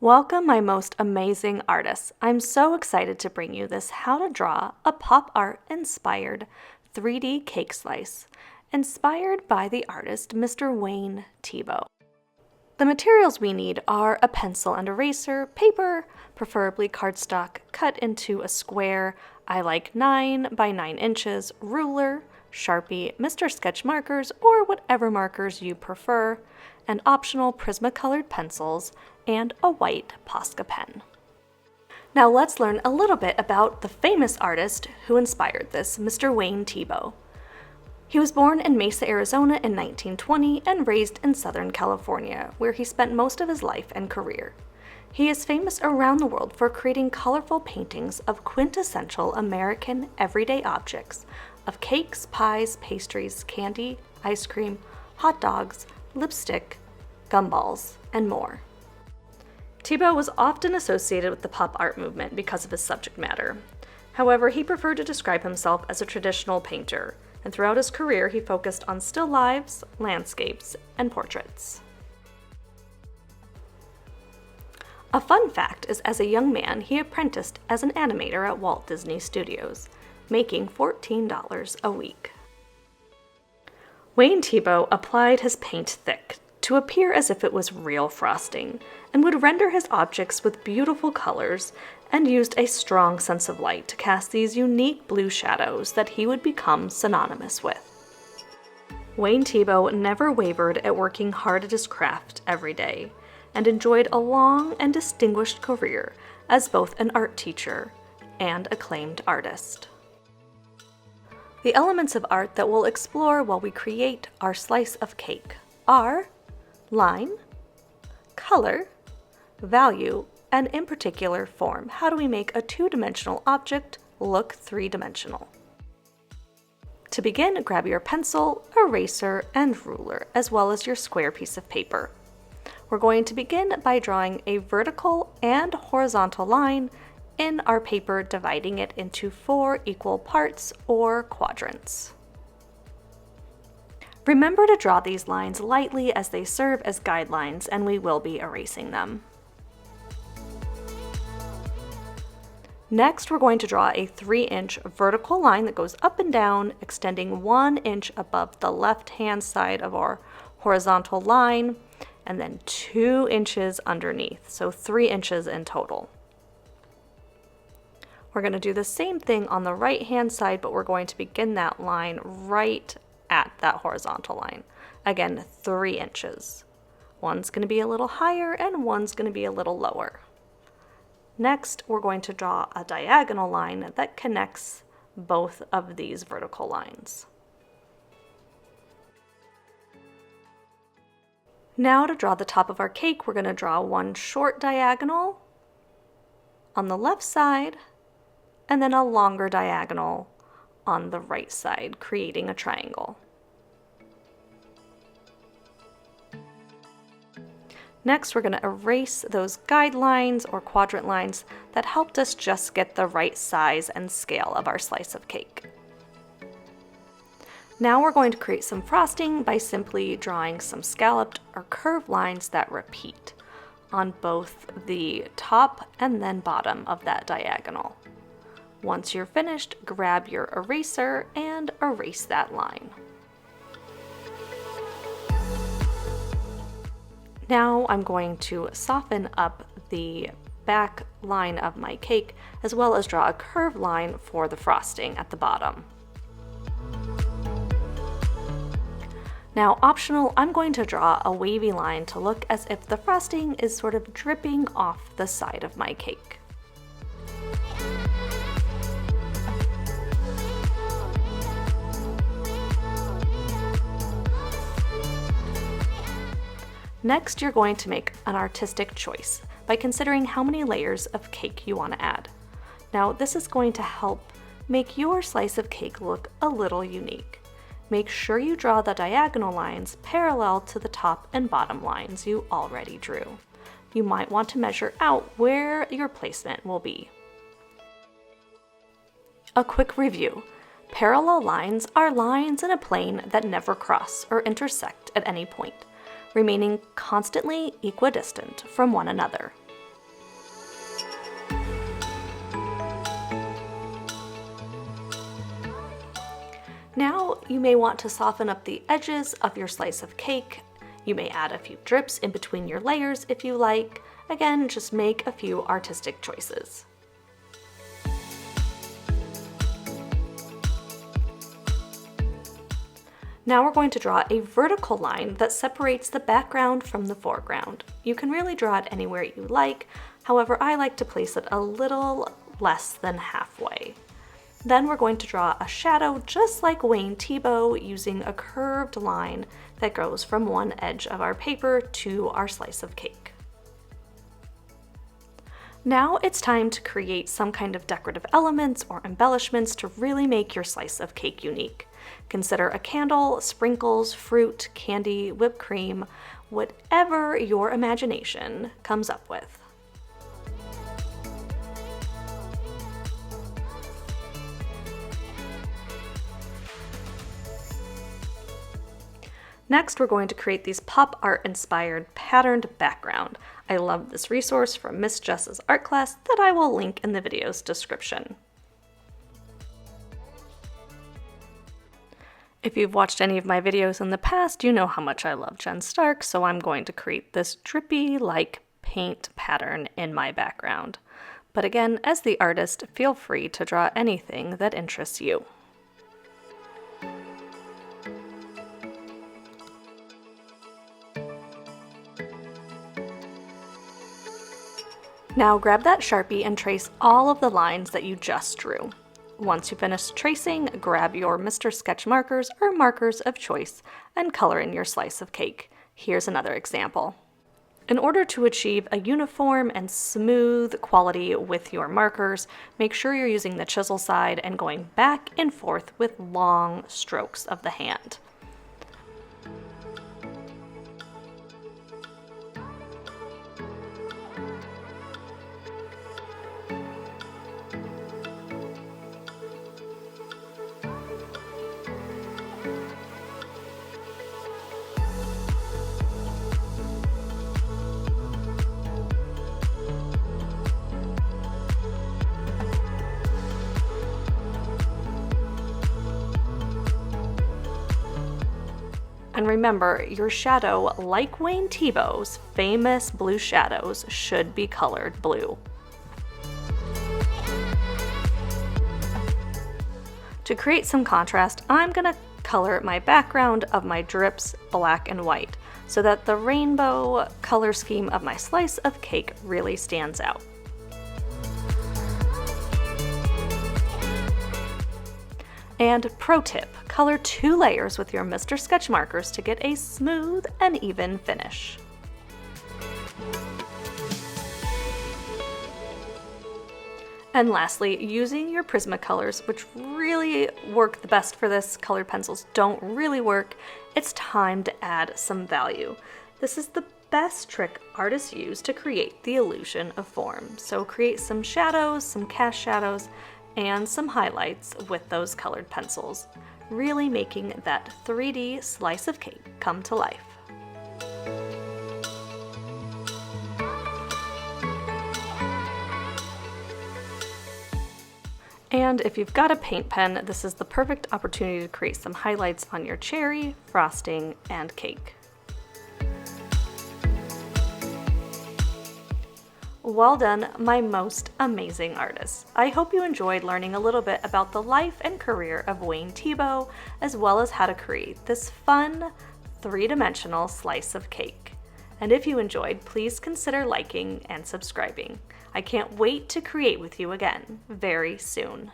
Welcome, my most amazing artists. I'm so excited to bring you this how to draw a pop art inspired 3D cake slice, inspired by the artist Mr. Wayne Thiebaud. The materials we need are a pencil and eraser, paper, preferably cardstock, cut into a square, I like 9 by 9 inches, ruler, Sharpie, Mr. Sketch markers, or whatever markers you prefer, and optional Prisma colored pencils, and a white Posca pen. Now let's learn a little bit about the famous artist who inspired this, Mr. Wayne Thiebaud. He was born in Mesa, Arizona in 1920 and raised in Southern California, where he spent most of his life and career. He is famous around the world for creating colorful paintings of quintessential American everyday objects, of cakes, pies, pastries, candy, ice cream, hot dogs, lipstick, gumballs, and more. Thiebaud was often associated with the pop art movement because of his subject matter. However, he preferred to describe himself as a traditional painter, and throughout his career he focused on still lifes, landscapes, and portraits. A fun fact is, as a young man, he apprenticed as an animator at Walt Disney Studios, making $14 a week. Wayne Thiebaud applied his paint thick to appear as if it was real frosting, and would render his objects with beautiful colors and used a strong sense of light to cast these unique blue shadows that he would become synonymous with. Wayne Thiebaud never wavered at working hard at his craft every day, and enjoyed a long and distinguished career as both an art teacher and acclaimed artist. The elements of art that we'll explore while we create our slice of cake are line, color, value, and in particular form. How do we make a two-dimensional object look three-dimensional? To begin, grab your pencil, eraser, and ruler, as well as your square piece of paper. We're going to begin by drawing a vertical and horizontal line in our paper, dividing it into 4 equal parts or quadrants. Remember to draw these lines lightly as they serve as guidelines, and we will be erasing them. Next, we're going to draw a 3-inch vertical line that goes up and down, extending 1 inch above the left-hand side of our horizontal line, and then 2 inches underneath, so 3 inches in total. We're going to do the same thing on the right-hand side, but we're going to begin that line right at that horizontal line. Again, 3 inches. One's going to be a little higher and one's going to be a little lower. Next, we're going to draw a diagonal line that connects both of these vertical lines. Now to draw the top of our cake, we're going to draw one short diagonal on the left side and then a longer diagonal on the right side, creating a triangle. Next, we're going to erase those guidelines or quadrant lines that helped us just get the right size and scale of our slice of cake. Now we're going to create some frosting by simply drawing some scalloped or curved lines that repeat on both the top and then bottom of that diagonal. Once you're finished, grab your eraser and erase that line. Now I'm going to soften up the back line of my cake, as well as draw a curved line for the frosting at the bottom. Now, optional, I'm going to draw a wavy line to look as if the frosting is sort of dripping off the side of my cake. Next, you're going to make an artistic choice by considering how many layers of cake you want to add. Now, this is going to help make your slice of cake look a little unique. Make sure you draw the diagonal lines parallel to the top and bottom lines you already drew. You might want to measure out where your placement will be. A quick review. Parallel lines are lines in a plane that never cross or intersect at any point, remaining constantly equidistant from one another. Now you may want to soften up the edges of your slice of cake. You may add a few drips in between your layers if you like. Again, just make a few artistic choices. Now we're going to draw a vertical line that separates the background from the foreground. You can really draw it anywhere you like, however I like to place it a little less than halfway. Then we're going to draw a shadow just like Wayne Thiebaud, using a curved line that goes from one edge of our paper to our slice of cake. Now it's time to create some kind of decorative elements or embellishments to really make your slice of cake unique. Consider a candle, sprinkles, fruit, candy, whipped cream, whatever your imagination comes up with. Next, we're going to create these pop art inspired patterned background. I love this resource from Miss Jess's art class that I will link in the video's description. If you've watched any of my videos in the past, you know how much I love Jen Stark, so I'm going to create this drippy-like paint pattern in my background. But again, as the artist, feel free to draw anything that interests you. Now grab that Sharpie and trace all of the lines that you just drew. Once you finish tracing, grab your Mr. Sketch markers or markers of choice and color in your slice of cake. Here's another example. In order to achieve a uniform and smooth quality with your markers, make sure you're using the chisel side and going back and forth with long strokes of the hand. And remember, your shadow, like Wayne Thiebaud's famous blue shadows, should be colored blue. To create some contrast, I'm going to color my background of my drips black and white so that the rainbow color scheme of my slice of cake really stands out. And pro tip, color 2 layers with your Mr. Sketch markers to get a smooth and even finish. And lastly, using your Prisma colors, which really work the best for this, colored pencils don't really work, it's time to add some value. This is the best trick artists use to create the illusion of form. So create some shadows, some cast shadows, and some highlights with those colored pencils, really making that 3D slice of cake come to life. And if you've got a paint pen, this is the perfect opportunity to create some highlights on your cherry, frosting, and cake. Well done, my most amazing artists. I hope you enjoyed learning a little bit about the life and career of Wayne Thiebaud, as well as how to create this fun, 3-dimensional slice of cake. And if you enjoyed, please consider liking and subscribing. I can't wait to create with you again very soon.